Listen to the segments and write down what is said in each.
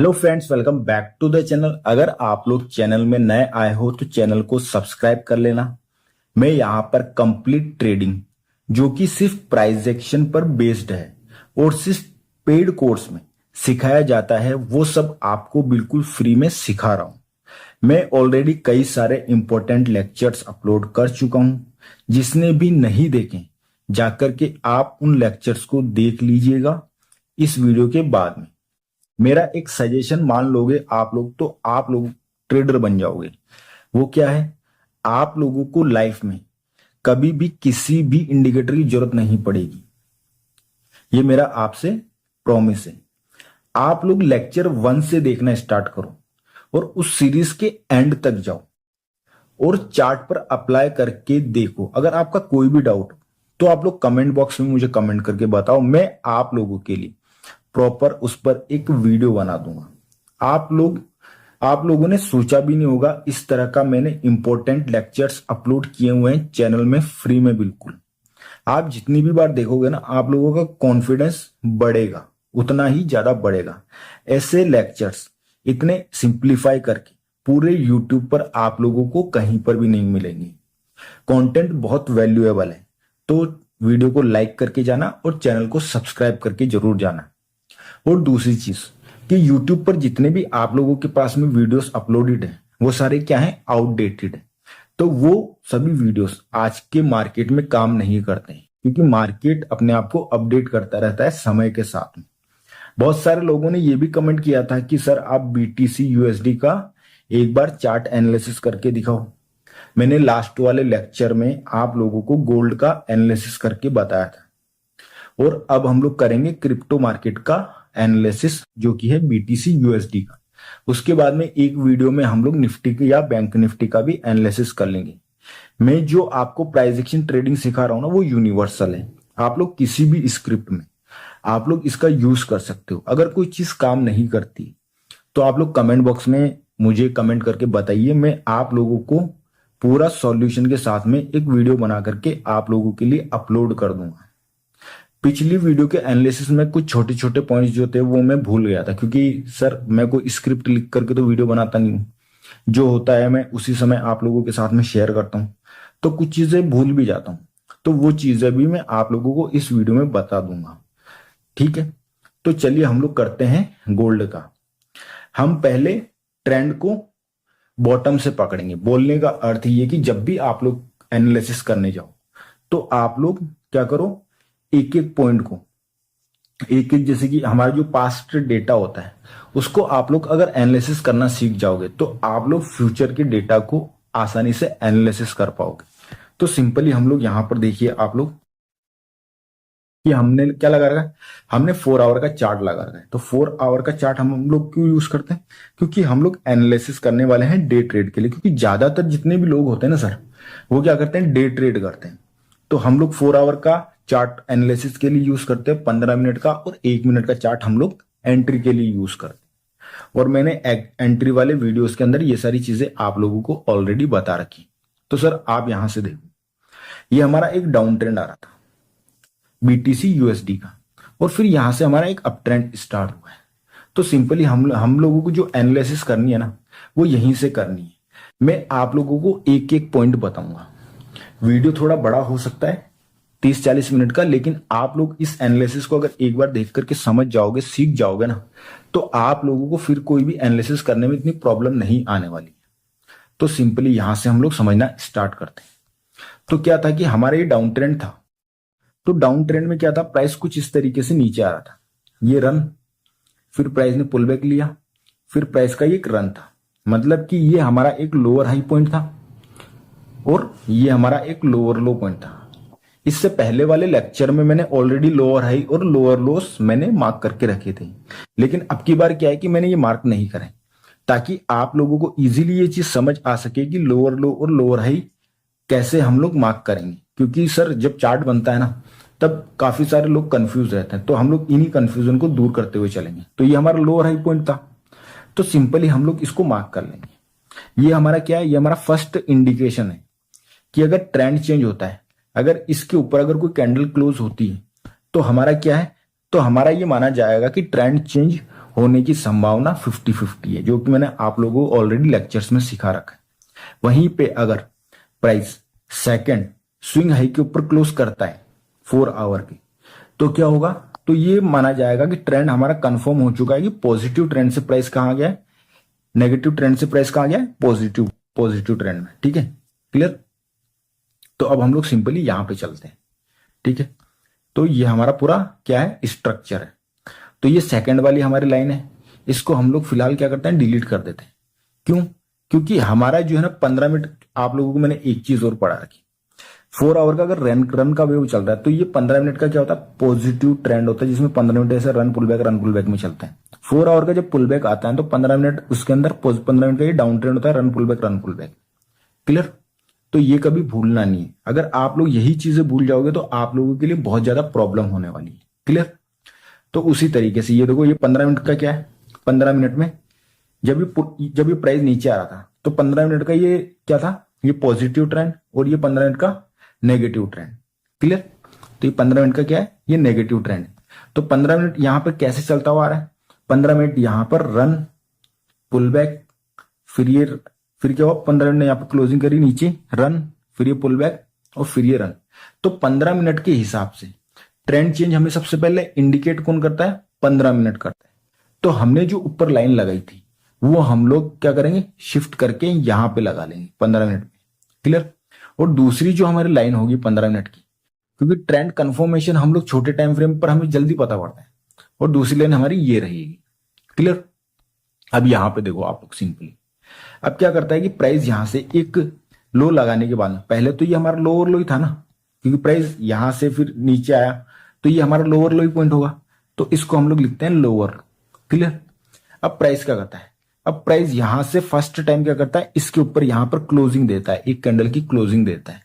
Hello friends, welcome back to the channel. अगर आप लोग चैनल में नए आए हो तो चैनल को सब्सक्राइब कर लेना। मैं यहाँ पर कंप्लीट ट्रेडिंग जो कि सिर्फ प्राइस एक्शन पर बेस्ड है और सिर्फ पेड कोर्स में सिखाया जाता है, वो सब आपको बिल्कुल फ्री में सिखा रहा हूँ। मैं ऑलरेडी कई सारे इंपॉर्टेंट लेक्चर्स अपलोड कर चुका हूँ। जिसने भी नहीं देखे जाकर के आप उन लेक्चर्स को देख लीजिएगा इस वीडियो के बाद में। मेरा एक सजेशन मान लोगे आप लोग तो आप लोग ट्रेडर बन जाओगे। वो क्या है, आप लोगों को लाइफ में कभी भी किसी भी इंडिकेटर की जरूरत नहीं पड़ेगी। ये मेरा आपसे प्रॉमिस है। आप लोग लेक्चर 1 से देखना स्टार्ट करो और उस सीरीज के एंड तक जाओ और चार्ट पर अप्लाई करके देखो। अगर आपका कोई भी डाउट हो तो आप लोग कमेंट बॉक्स में मुझे कमेंट करके बताओ। मैं आप लोगों के लिए प्रॉपर उस पर एक वीडियो बना दूंगा। आप लोगों ने सोचा भी नहीं होगा इस तरह का मैंने इंपॉर्टेंट लेक्चर्स अपलोड किए हुए हैं चैनल में फ्री में। बिल्कुल आप जितनी भी बार देखोगे ना, आप लोगों का कॉन्फिडेंस बढ़ेगा, उतना ही ज्यादा बढ़ेगा। ऐसे लेक्चर्स इतने सिंप्लीफाई करके पूरे यूट्यूब पर आप लोगों को कहीं पर भी नहीं मिलेंगे। कंटेंट बहुत वैल्यूएबल है, तो वीडियो को लाइक करके जाना और चैनल को सब्सक्राइब करके जरूर जाना। और दूसरी चीज कि YouTube पर जितने भी आप लोगों के पास में वीडियोस अपलोडेड है वो सारे क्या है, आउटडेटेड है। तो वो सभी वीडियोस आज के मार्केट में काम नहीं करते हैं, क्योंकि मार्केट अपने आप को अपडेट करता रहता है समय के साथ में। बहुत सारे लोगों ने ये भी कमेंट किया था कि सर आप BTC USD का एक बार चार्ट एनालिसिस करके दिखाओ। मैंने लास्ट वाले लेक्चर में आप लोगों को गोल्ड का एनालिसिस करके बताया था और अब हम लोग करेंगे क्रिप्टो मार्केट का एनालिसिस जो कि है BTC USD का। उसके बाद में एक वीडियो में हम लोग निफ्टी के या बैंक निफ्टी का भी एनालिसिस कर लेंगे। मैं जो आपको प्राइस एक्शन ट्रेडिंग सिखा रहा हूं ना, वो यूनिवर्सल है। आप लोग किसी भी स्क्रिप्ट में आप लोग इसका यूज कर सकते हो। अगर कोई चीज काम नहीं करती तो आप लोग कमेंट बॉक्स में मुझे कमेंट करके बताइए। मैं आप लोगों को पूरा सॉल्यूशन के साथ में एक वीडियो बना करके आप लोगों के लिए अपलोड कर दूंगा। पिछली वीडियो के एनालिसिस में कुछ छोटे छोटे पॉइंट्स जो थे वो मैं भूल गया था, क्योंकि सर मैं कोई स्क्रिप्ट लिख करके तो वीडियो बनाता नहीं हूँ। जो होता है मैं उसी समय आप लोगों के साथ में शेयर करता हूँ, तो कुछ चीजें भूल भी जाता हूँ। तो वो चीजें भी मैं आप लोगों को इस वीडियो में बता दूंगा। ठीक है, तो चलिए हम लोग करते हैं गोल्ड का। हम पहले ट्रेंड को बॉटम से पकड़ेंगे। बोलने का अर्थ ये कि जब भी आप लोग एनालिसिस करने जाओ तो आप लोग क्या करो, एक एक पॉइंट को एक एक, जैसे कि हमारा जो पास्ट डेटा होता है उसको आप लोग अगर एनालिसिस करना सीख जाओगे तो आप लोग फ्यूचर के डेटा को आसानी से एनालिसिस कर पाओगे। तो सिंपली हम लोग यहां पर देखिए आप लोग कि हमने क्या लगा रखा है, हमने 4 आवर का चार्ट लगा रखा है। तो 4 आवर का चार्ट हम लोग क्यों यूज करते हैं, क्योंकि हम लोग एनालिसिस करने वाले हैं डे ट्रेड के लिए। क्योंकि ज्यादातर जितने भी लोग होते हैं ना सर, वो क्या करते हैं, डे ट्रेड करते हैं। तो हम लोग 4 आवर का चार्ट एनालिसिस के लिए यूज करते हैं, 15 मिनट का और 1 मिनट का चार्ट हम लोग एंट्री के लिए यूज करते हैं। और मैंने एंट्री वाले वीडियोस के अंदर ये सारी चीजें आप लोगों को ऑलरेडी बता रखी। तो सर आप यहां से देखो, ये हमारा एक डाउन ट्रेंड आ रहा था BTC USD का, और फिर यहां से हमारा एक अप ट्रेंड स्टार्ट हुआ है। तो सिंपली हम लोगों को जो एनालिसिस करनी है ना, वो यहीं से करनी है। मैं आप लोगों को एक एक पॉइंट बताऊंगा। वीडियो थोड़ा बड़ा हो सकता है, 30-40 मिनट का, लेकिन आप लोग इस एनालिसिस को अगर एक बार देख करके समझ जाओगे, सीख जाओगे ना, तो आप लोगों को फिर कोई भी एनालिसिस करने में इतनी प्रॉब्लम नहीं आने वाली। तो सिंपली यहां से हम लोग समझना स्टार्ट करते हैं। तो क्या था कि हमारा ये डाउन ट्रेंड था। तो डाउन ट्रेंड में क्या था, प्राइस कुछ इस तरीके से नीचे आ रहा था, ये रन, फिर प्राइस ने पुल बैक लिया, फिर प्राइस का ये एक रन था। मतलब कि ये हमारा एक लोअर हाई पॉइंट था और ये हमारा एक लोअर लो पॉइंट था। इससे पहले वाले लेक्चर में मैंने ऑलरेडी लोअर हाई और लोअर लोस मैंने मार्क करके रखे थे, लेकिन अब की बार क्या है कि मैंने ये मार्क नहीं करे, ताकि आप लोगों को इजीली ये चीज समझ आ सके कि लोअर लो और लोअर हाई कैसे हम लोग मार्क करेंगे। क्योंकि सर जब चार्ट बनता है ना, तब काफी सारे लोग कंफ्यूज रहते हैं, तो हम लोग इन्हीं कंफ्यूजन को दूर करते हुए चलेंगे। तो ये हमारा लोअर हाई पॉइंट था, तो सिंपली हम लोग इसको मार्क कर लेंगे। ये हमारा क्या है, ये हमारा फर्स्ट इंडिकेशन है कि अगर ट्रेंड चेंज होता है, अगर इसके ऊपर अगर कोई कैंडल क्लोज होती है तो हमारा क्या है, तो हमारा ये माना जाएगा कि ट्रेंड चेंज होने की संभावना 50-50 है, जो कि मैंने आप लोगों को ऑलरेडी लेक्चर्स में सिखा रखा है। वहीं पे अगर प्राइस सेकंड स्विंग हाई के ऊपर क्लोज करता है 4 आवर के, तो क्या होगा, तो ये माना जाएगा कि ट्रेंड हमारा कंफर्म हो चुका है कि पॉजिटिव ट्रेंड से प्राइस कहां गया है, नेगेटिव ट्रेंड से प्राइस कहां गया है, पॉजिटिव ट्रेंड में। ठीक है, क्लियर। तो अब हम लोग सिंपली यहां पे चलते हैं। ठीक है, तो ये हमारा पूरा क्या है, स्ट्रक्चर है। तो ये सेकंड वाली हमारी लाइन है, इसको हम लोग फिलहाल क्या करते हैं, डिलीट कर देते हैं। क्यों, क्योंकि हमारा जो है ना 15 मिनट, आप लोगों को मैंने एक चीज और पढ़ा रखी, 4 आवर का अगर रन का वेव चल रहा है तो ये 15 मिनट का क्या होता है, पॉजिटिव ट्रेंड होता है, जिसमें 15 मिनट ऐसे रन पुल बैक में चलता है। 4 आवर का जब पुल बैक आता है तो 15 मिनट उसके अंदर 15 मिनट का ये डाउन ट्रेंड होता है, रन पुल बैक। क्लियर। तो ये कभी भूलना नहीं है। अगर आप लोग यही चीजें भूल जाओगे तो आप लोगों के लिए बहुत ज्यादा प्रॉब्लम होने वाली है। क्लियर। तो उसी तरीके से ये देखो, ये 15 मिनट का क्या है, 15 मिनट में जब ये प्राइस नीचे आ रहा था तो 15 मिनट का ये क्या था, ये पॉजिटिव ट्रेंड, और ये 15 मिनट का नेगेटिव ट्रेंड। क्लियर। तो ये 15 मिनट का क्या है, ये नेगेटिव ट्रेंड। तो 15 मिनट यहां पर कैसे चलता हुआ आ रहा है, 15 मिनट यहां पर रन पुल बैक, फिर क्या हुआ, 15 मिनट ने यहां पर क्लोजिंग करी नीचे, रन, फिर ये पुल बैक और फिर ये रन। तो 15 मिनट के हिसाब से ट्रेंड चेंज हमें सबसे पहले इंडिकेट कौन करता है, 15 मिनट करता है। तो हमने जो ऊपर लाइन लगाई थी वो हम लोग क्या करेंगे, शिफ्ट करके यहां पे लगा लेंगे 15 मिनट में। क्लियर। और दूसरी जो हमारी लाइन होगी 15 मिनट की, क्योंकि ट्रेंड कंफर्मेशन हम लोग छोटे टाइम फ्रेम पर हमें जल्दी पता पड़ता है, और दूसरी लाइन हमारी ये रहेगी। क्लियर। अब यहां पे देखो आप लोग सिंपली, अब क्या करता है कि प्राइस यहां से एक लो लगाने के बाद, पहले तो ये हमारा लोअर लो ही था ना, क्योंकि प्राइस यहां से फिर नीचे आया तो ये हमारा लोअर लो ही पॉइंट होगा, तो इसको हम लोग लिखते हैं लोअर। क्लियर। अब प्राइस क्या करता है, अब प्राइस यहां से फर्स्ट टाइम क्या करता है, इसके ऊपर यहां पर क्लोजिंग देता है, एक कैंडल की क्लोजिंग देता है।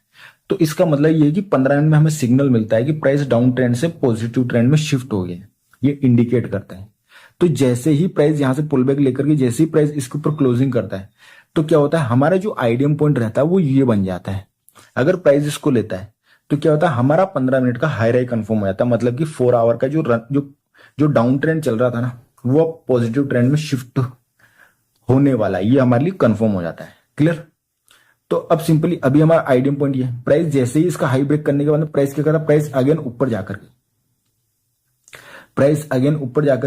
तो इसका मतलब ये है कि 15 मिनट में हमें सिग्नल मिलता है कि प्राइस डाउन ट्रेंड से पॉजिटिव ट्रेंड में शिफ्ट हो गया, ये इंडिकेट करता है। तो जैसे ही प्राइस यहां से पुल बैक लेकर के जैसे ही प्राइस इसके ऊपर क्लोजिंग करता है तो क्या होता है, हमारा जो आइडियम पॉइंट रहता है वो ये बन जाता है। अगर प्राइस इसको लेता है तो क्या होता है, हमारा 15 मिनट का हाई राई कंफर्म हो जाता है, मतलब कि 4 आवर का जो डाउन ट्रेंड चल रहा था ना वो पॉजिटिव ट्रेंड में शिफ्ट होने वाला है, ये हमारे लिए कंफर्म हो जाता है। क्लियर। तो अब सिंपली अभी हमारा आइडियम पॉइंट ये, प्राइस जैसे ही इसका हाई ब्रेक करने के बाद प्राइस क्या करता है, प्राइस अगेन ऊपर जाकर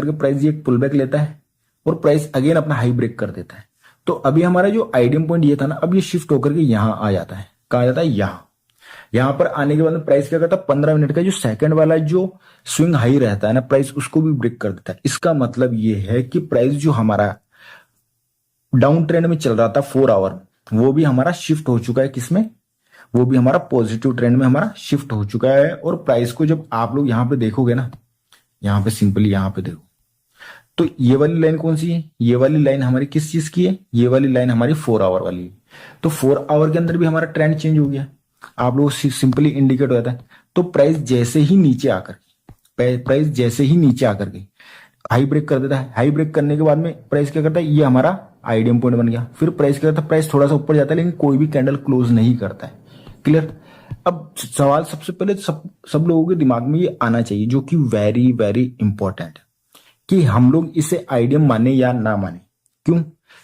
के प्राइस ये पुल बैक लेता है और प्राइस अगेन अपना हाई ब्रेक कर देता है। तो अभी हमारा जो आइडियम पॉइंट ये था ना, अब ये शिफ्ट होकर के यहां आ जाता है, कहा जाता है यहां पर आने के बाद प्राइस क्या करता है, 15 मिनट का जो सेकंड वाला जो स्विंग हाई रहता है ना, प्राइस उसको भी ब्रेक कर देता है। इसका मतलब ये है कि प्राइस जो हमारा डाउन ट्रेंड में चल रहा था 4 आवर, वो भी हमारा शिफ्ट हो चुका है किसमें, वो भी हमारा पॉजिटिव ट्रेंड में हमारा शिफ्ट हो चुका है। और प्राइस को जब आप लोग यहां पे देखोगे ना, यहां पे सिंपली यहां पे देखो, तो ये वाली लाइन कौन सी है, ये वाली लाइन हमारी किस चीज की है, ये वाली लाइन हमारी 4 आवर वाली है। तो 4 आवर के अंदर भी हमारा ट्रेंड चेंज हो गया, आप लोग सिंपली इंडिकेट हो जाता है। तो प्राइस जैसे ही नीचे आकर के हाई ब्रेक कर देता है, हाई ब्रेक करने के बाद में प्राइस क्या करता है, ये हमारा आइडियम पॉइंट बन गया। फिर प्राइस क्या करता है, प्राइस थोड़ा सा ऊपर जाता है लेकिन कोई भी कैंडल क्लोज नहीं करता है। क्लियर। अब सवाल सबसे पहले सब लोगों के दिमाग में ये आना चाहिए, जो कि वेरी वेरी इंपॉर्टेंट है, कि हम लोग इसे आइडियम माने या ना माने। क्यों,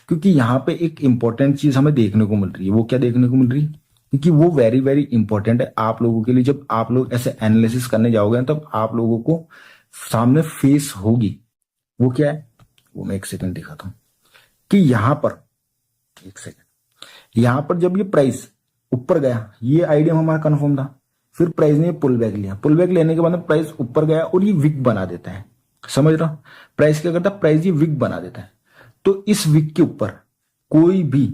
क्योंकि यहां पे एक इंपॉर्टेंट चीज हमें देखने को मिल रही है। वो क्या देखने को मिल रही है, क्योंकि वो वेरी वेरी इंपॉर्टेंट है आप लोगों के लिए। जब आप लोग ऐसे एनालिसिस करने जाओगे तब आप लोगों को सामने फेस होगी। वो क्या है, वो मैं एक सेकंड दिखाता हूं कि यहां पर, एक सेकंड, यहां पर जब ये प्राइस ऊपर गया, ये आइडियम हमारा कंफर्म था, फिर प्राइस ने पुल बैक लिया, पुल बैक लेने के बाद प्राइस ऊपर गया और ये विक बना देता है। समझ रहा हूं, प्राइस क्या करता है, प्राइस ये विक बना देता है। तो इस विक के ऊपर कोई भी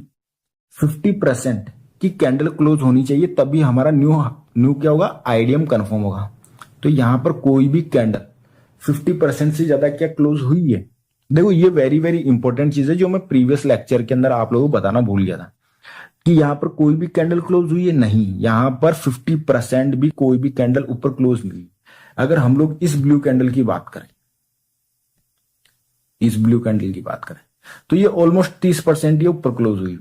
50% की कैंडल क्लोज होनी चाहिए, तभी हमारा न्यू क्या होगा, आइडियम कंफर्म होगा। तो यहां पर कोई भी कैंडल 50% से ज्यादा क्या क्लोज हुई है, देखो ये वेरी वेरी इंपॉर्टेंट चीज है जो मैं प्रीवियस लेक्चर के अंदर आप लोगों को बताना भूल गया था, कि यहां पर कोई भी कैंडल क्लोज हुई है, नहीं, यहां पर 50% भी कोई भी कैंडल ऊपर क्लोज नहीं। अगर हम लोग इस ब्लू कैंडल की बात करें, तो ये ऑलमोस्ट 30% ये ऊपर क्लोज हुई।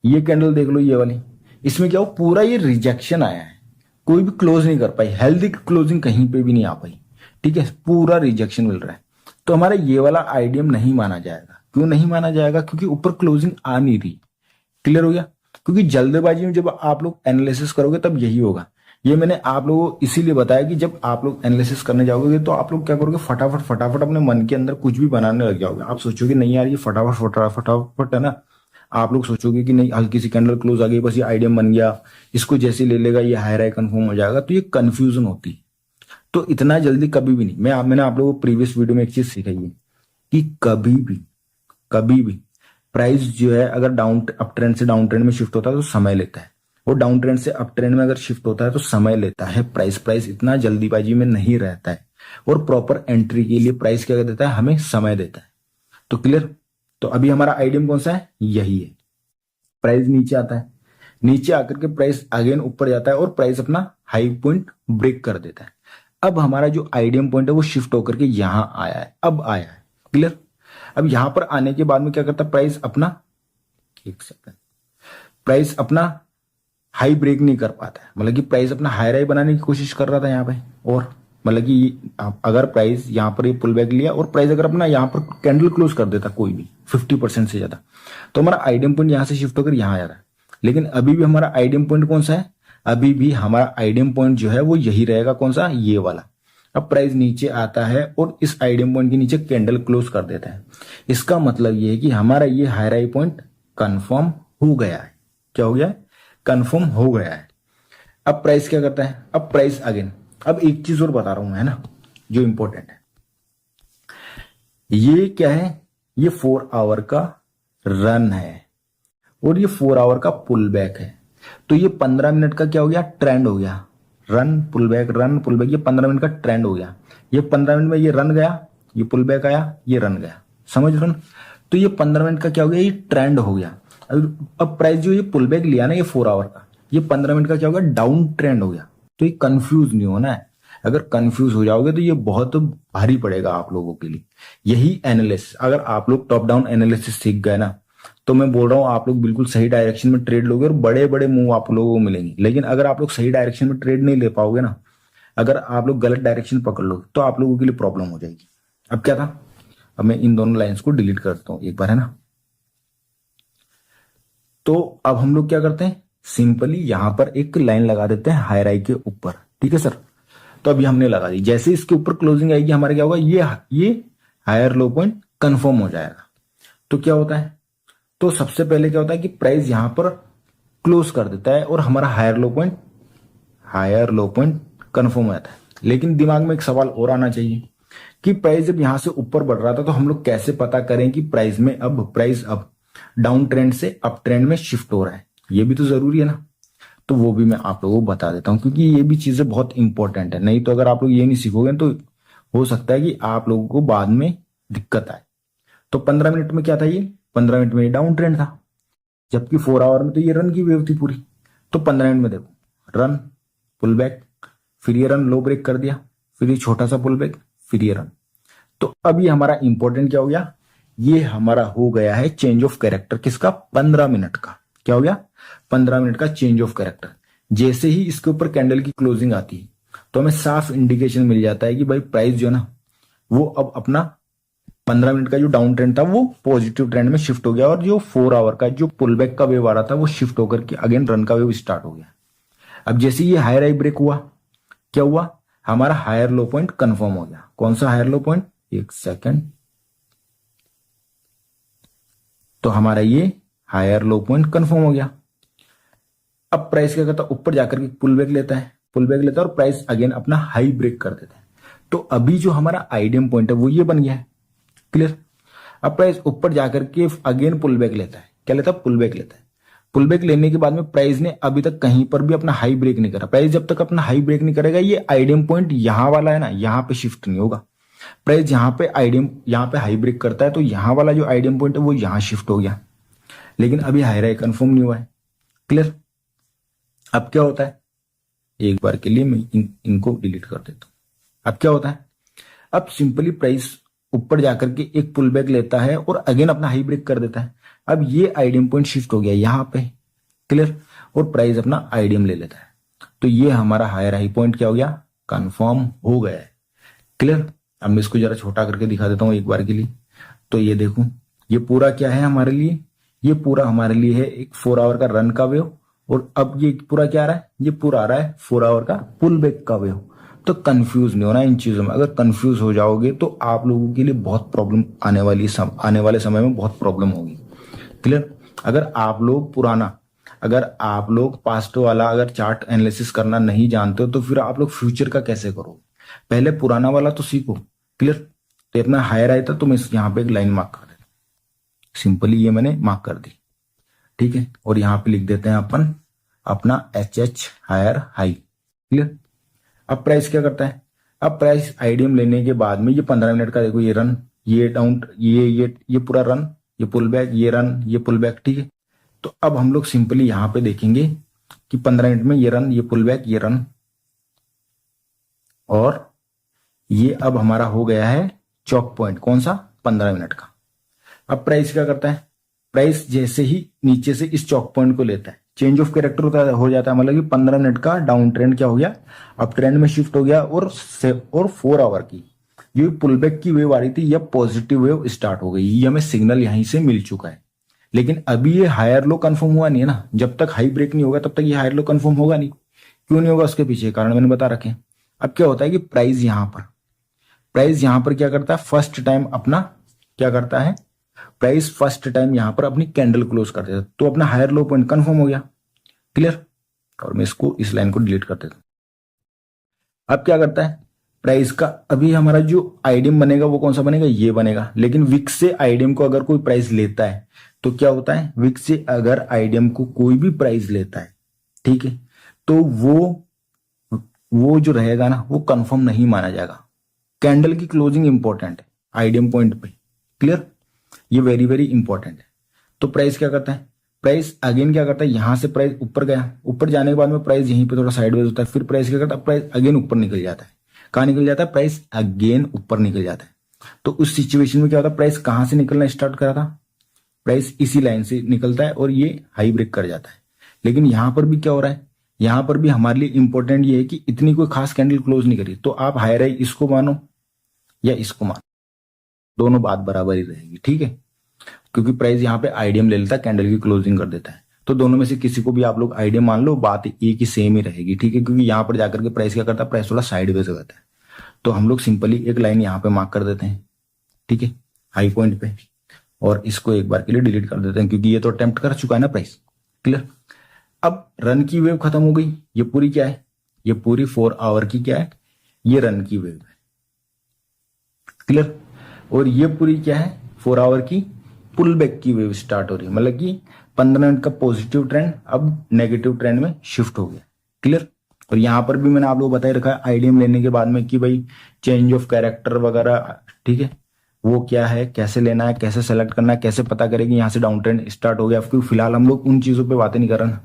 ये कैंडल देख लो, ये वाली, इसमें क्या हो, पूरा ये रिजेक्शन आया है, कोई भी क्लोज नहीं कर पाई, हेल्दी क्लोजिंग कहीं पे भी नहीं आ पाई। ठीक है, पूरा रिजेक्शन मिल रहा है। तो हमारा ये वाला आईडीएम नहीं माना जाएगा। क्यों नहीं माना जाएगा? क्योंकि ऊपर क्लोजिंग आ नहीं रही। क्लियर हो गया? क्योंकि जल्दबाजी में जब आप लोग एनालिसिस करोगे तब यही होगा। ये मैंने आप लोगों को इसीलिए बताया कि जब आप लोग एनालिसिस करने जाओगे तो आप लोग क्या करोगे, फटाफट फटाफट अपने मन के अंदर कुछ भी बनाने लग जाओगे। आप सोचोगे नहीं यार ये फटाफट फटाफट फटाफट है ना, आप लोग सोचोगे कि नहीं हल्की सी कैंडल क्लोज आ गई बस ये आइडियम बन गया, इसको जैसे ले लेगा ये हाई राय कंफर्म हो जाएगा, तो ये कंफ्यूजन होती है। तो इतना जल्दी कभी भी नहीं। मैंने आप लोगों को प्रीवियस वीडियो में एक चीज सिखाई है कि कभी भी प्राइस जो है अगर अप ट्रेंड से डाउन ट्रेंड में शिफ्ट होता है तो समय लेता है, और डाउन ट्रेंड से अप ट्रेंड में अगर शिफ्ट होता है तो समय लेता है। प्राइस इतना जल्दीबाजी में नहीं रहता है, और प्रॉपर एंट्री के लिए प्राइस क्या देता है, हमें समय देता है। तो क्लियर? तो अभी हमारा आइडियम कौन सा है, यही है। प्राइस नीचे आता है, नीचे आकर के प्राइस अगेन ऊपर जाता है और प्राइस अपना हाई पॉइंट ब्रेक कर देता है। अब हमारा जो आइडियम पॉइंट है वो शिफ्ट होकर के यहां आया है, अब आया है। क्लियर? अब यहां पर आने के बाद में क्या करता है, प्राइस अपना, एक सेकंड, प्राइस अपना हाई ब्रेक नहीं कर पाता है, मतलब कि प्राइस अपना हाई राई बनाने की कोशिश कर रहा था यहाँ पे, और मतलब कि अगर प्राइस यहाँ पर ये पुल बैक लिया और प्राइस अगर अपना यहाँ पर कैंडल क्लोज कर देता कोई भी 50% से ज्यादा, तो हमारा आइडियम पॉइंट यहां से शिफ्ट होकर यहां आ जा रहा है। लेकिन अभी भी हमारा आइडियम पॉइंट कौन सा है, अभी भी हमारा आइडियम पॉइंट जो है वो यही रहेगा, कौन सा, ये वाला। अब प्राइस नीचे आता है और इस आइडियम पॉइंट के नीचे कैंडल क्लोज कर देता है। इसका मतलब ये है कि हमारा ये हाई राई पॉइंट कंफर्म हो गया है। क्या हो गया है, कंफर्म हो गया है। अब प्राइस क्या करता है, अब प्राइस अगेन, अब एक चीज और बता रहा हूं है ना जो इंपॉर्टेंट है, ये क्या है, ये 4 आवर का रन है और ये 4 आवर का पुल बैक है। तो ये 15 मिनट का क्या हो गया, ट्रेंड हो गया, रन पुल बैक, ये 15 मिनट का ट्रेंड हो गया। ये 15 मिनट में ये रन गया, ये पुल बैक आया, ये रन गया, समझ रहे हो? तो ये 15 मिनट का क्या हो गया, ये ट्रेंड हो गया। अब प्राइस जो ये पुल बैक लिया ना ये 4 आवर का, ये 15 मिनट का क्या हो गया, डाउन ट्रेंड हो गया। तो ये कंफ्यूज नहीं होना है। अगर कंफ्यूज हो जाओगे तो ये बहुत भारी पड़ेगा आप लोगों के लिए। यही एनालिसिस, अगर आप लोग टॉप डाउन एनालिसिस सीख गए ना, तो मैं बोल रहा हूं आप लोग बिल्कुल सही डायरेक्शन में ट्रेड लोगे और बड़े बड़े मूव आप लोगों को मिलेंगे। लेकिन अगर आप लोग सही डायरेक्शन में ट्रेड नहीं ले पाओगे ना, अगर आप लोग गलत डायरेक्शन पकड़ लोगे तो आप लोगों के लिए प्रॉब्लम हो जाएगी। अब क्या था, अब मैं इन दोनों लाइंस को डिलीट कर देता हूं एक बार, है ना। तो अब हम लोग क्या करते हैं, सिंपली यहां पर एक लाइन लगा देते हैं हाई राई के ऊपर। ठीक है सर, तो अभी हमने लगा दी, जैसे इसके ऊपर क्लोजिंग आएगी हमारे क्या होगा, ये हायर लो पॉइंट कंफर्म हो जाएगा। तो क्या होता है, तो सबसे पहले क्या होता है कि प्राइस यहां पर क्लोज कर देता है और हमारा हायर लो पॉइंट कंफर्म हो जाता है। लेकिन दिमाग में एक सवाल और आना चाहिए कि प्राइस जब यहां से ऊपर बढ़ रहा था तो हम लोग कैसे पता करें कि प्राइस अब डाउन ट्रेंड से अप ट्रेंड में शिफ्ट हो रहा है, ये भी तो जरूरी है ना। तो वो भी मैं आप लोगों को बता देता हूं, क्योंकि ये भी चीजें बहुत इंपॉर्टेंट है। नहीं तो अगर आप लोग ये नहीं सीखोगे तो हो सकता है कि आप लोगों को बाद में दिक्कत आए। तो 15 मिनट में क्या था, ये 15 मिनट में ये डाउन ट्रेंड था, जबकि 4 आवर में तो ये रन की वेव थी पूरी। तो 15 मिनट में देखो रन, पुल बैक, फिर ये रन लो ब्रेक कर दिया, फिर ये छोटा सा पुल बैक, फिर ये रन। तो अब ये हमारा इंपॉर्टेंट क्या हो गया, ये हमारा हो गया है चेंज ऑफ कैरेक्टर, किसका, 15 मिनट का। क्या हो गया, 15 मिनट का चेंज ऑफ कैरेक्टर। जैसे ही इसके ऊपर कैंडल की क्लोजिंग आती है तो हमें साफ इंडिकेशन मिल जाता है कि भाई प्राइस जो है ना वो अब अपना 15 मिनट का जो डाउन ट्रेंड था वो पॉजिटिव ट्रेंड में शिफ्ट हो गया, और जो 4 आवर का जो पुल बैक का वेव आ रहा था वो शिफ्ट होकर के अगेन रन का वेव स्टार्ट हो गया। अब जैसे ये हायर हाई ब्रेक हुआ, क्या हुआ, हमारा हायर लो पॉइंट कंफर्म हो गया। कौन सा हायर लो पॉइंट, एक सेकेंड, तो हमारा ये हायर लो पॉइंट कंफर्म हो गया। अब प्राइस क्या करता है, ऊपर जाकर के पुल बैक लेता है और प्राइस अगेन अपना हाई ब्रेक कर देता है। तो अभी जो हमारा आइडियम पॉइंट है वो ये बन गया है। क्लियर? अब प्राइस ऊपर जाकर के अगेन पुल बैक लेता है, क्या लेता है, पुल बैक लेता है। पुल बैक लेने के बाद में प्राइस ने अभी तक कहीं पर भी अपना हाई ब्रेक नहीं करा। प्राइस जब तक अपना हाई ब्रेक नहीं करेगा ये आइडियम पॉइंट यहां वाला है ना, यहां पे शिफ्ट नहीं होगा। प्राइस यहाँ पे हाई ब्रेक करता है तो यहां वाला जो आइडियम पॉइंट है वो यहां शिफ्ट हो गया, लेकिन अभी हाई राई कंफर्म नहीं हुआ है। क्लियर? अब क्या होता है, एक बार के लिए मैं इनको डिलीट कर देता हूं। अब क्या होता है, अब सिंपली प्राइस ऊपर जाकर के एक पुल बैक लेता है और अगेन अपना हाई ब्रेक कर देता है। अब ये आइडियम पॉइंट शिफ्ट हो गया यहां पे। क्लियर? और प्राइस अपना आइडियम ले लेता है, तो ये हमारा हायर हाई पॉइंट क्या हो गया, कंफर्म हो गया है। क्लियर? अब मैं इसको जरा छोटा करके दिखा देता हूँ एक बार के लिए। तो ये देखो, ये पूरा क्या है हमारे लिए, ये पूरा हमारे लिए है एक 4 आवर का रन का वेव, और अब ये पूरा क्या आ रहा है, ये पूरा आ रहा है 4 आवर का पुल बैक का वेव। तो कंफ्यूज नहीं होना इन चीजों में। अगर कंफ्यूज हो जाओगे तो आप लोगों के लिए बहुत प्रॉब्लम आने वाले समय में बहुत प्रॉब्लम होगी। क्लियर? अगर आप लोग पास्ट वाला अगर चार्ट एनालिसिस करना नहीं जानते हो तो फिर आप लोग फ्यूचर का कैसे करोगे? पहले पुराना वाला तो सीखो। क्लियर? तो इतना हायर आया था तो मैं यहाँ पे एक लाइन मार्क कर देता हूं। सिंपली ये मैंने मार्क कर दी, ठीक है। और यहाँ पे लिख देते हैं अपन अपना एच हायर हाई। क्लियर? अब प्राइस क्या करता है, अब प्राइस आईडीएम लेने के बाद में ये 15 मिनट का देखो, ये रन, ये डाउन, ये पूरा रन, ये पुल बैक, ये रन, ये पुल बैक, ठीक है। तो अब हम लोग सिंपली यहां पे देखेंगे कि 15 मिनट में ये रन, ये पुल बैक, ये रन, और ये अब हमारा हो गया है चौक पॉइंट, कौन सा, 15 मिनट का। अब प्राइस क्या करता है, प्राइस जैसे ही नीचे से इस चौक पॉइंट को लेता है, चेंज ऑफ कैरेक्टर हो जाता है, मतलब कि 15 मिनट का डाउन ट्रेंड क्या हो गया, अब ट्रेंड में शिफ्ट हो गया, और 4 आवर की ये पुल बैक की वेव आ रही थी, यह पॉजिटिव वेव स्टार्ट हो गई, ये हमें सिग्नल यहीं से मिल चुका है। लेकिन अभी ये हायर लो कंफर्म हुआ नहीं है ना, जब तक हाई ब्रेक नहीं होगा तब तक ये हायर लो कंफर्म होगा नहीं। क्यों नहीं होगा, उसके पीछे कारण मैंने बता रखे। अब क्या होता है कि प्राइस यहां पर क्या करता है, फर्स्ट टाइम अपना क्या करता है, प्राइस फर्स्ट टाइम यहां पर अपनी कैंडल क्लोज कर देता है, तो अपना हायर लो पॉइंट कंफर्म हो गया। क्लियर? और मैं इस लाइन को डिलीट कर देता हूं। अब क्या करता है प्राइस का, अभी हमारा जो आईडीएम बनेगा वो कौन सा बनेगा, ये बनेगा। लेकिन विक्स से आईडीएम को अगर कोई प्राइस लेता है तो क्या होता है, विक्स से अगर आईडीएम को कोई भी प्राइस लेता है, ठीक है, तो वो जो रहेगा ना वो कंफर्म नहीं माना जाएगा। कैंडल की क्लोजिंग इंपॉर्टेंट है आईडीएम पॉइंट पे। क्लियर? ये वेरी वेरी इंपॉर्टेंट है। तो प्राइस क्या करता है, प्राइस अगेन क्या करता है, यहां से प्राइस ऊपर गया, ऊपर जाने के बाद में प्राइस यहीं पे थोड़ा साइडवेज होता है, फिर प्राइस क्या करता है, प्राइस अगेन ऊपर निकल जाता है। कहां निकल जाता है, प्राइस अगेन ऊपर निकल जाता है। तो उस सिचुएशन में क्या होता है, प्राइस कहां से निकलना स्टार्ट करा था, प्राइस इसी लाइन से निकलता है और ये हाई ब्रेक कर जाता है। लेकिन यहां पर भी क्या हो रहा है, यहां पर भी हमारे लिए इंपॉर्टेंट ये है कि इतनी कोई खास कैंडल क्लोज नहीं करी, तो आप हायर हाई इसको मानो या इसको मानो, दोनों बात बराबर ही रहेगी, ठीक है। क्योंकि प्राइस यहाँ पे आईडीएम ले लेता है, कैंडल की क्लोजिंग कर देता है, तो दोनों में से किसी को भी आप लोग आईडीएम मान लो, बात एक ही सेम ही रहेगी, ठीक है। क्योंकि यहाँ पर जाकर के प्राइस क्या करता है, प्राइस थोड़ा साइडवेज हो जाता है। तो हम लोग सिंपली एक लाइन यहाँ पे मार्क कर देते हैं, ठीक है, हाई पॉइंट पे, और इसको एक बार के लिए डिलीट कर देते हैं क्योंकि ये तो अटेम्प्ट कर चुका है ना प्राइस। क्लियर? अब रन की वेव खत्म हो गई, ये पूरी क्या है, ये पूरी 4 आवर की क्या है, ये रन की वेव है। क्लियर? और ये पूरी क्या है, 4 आवर की पुल बैक की वेव स्टार्ट हो रही है, मतलब कि 15 मिनट का पॉजिटिव ट्रेंड अब नेगेटिव ट्रेंड में शिफ्ट हो गया। क्लियर? और यहां पर भी मैंने आप लोग बताए रखा है आईडीएम लेने के बाद में कि भाई चेंज ऑफ कैरेक्टर वगैरह, ठीक है, वो क्या है, कैसे लेना है, कैसे सेलेक्ट करना है, कैसे पता करें यहाँ से डाउन ट्रेंड स्टार्ट हो गया। क्योंकि फिलहाल हम लोग उन चीजों पे बातें नहीं कर रहे हैं।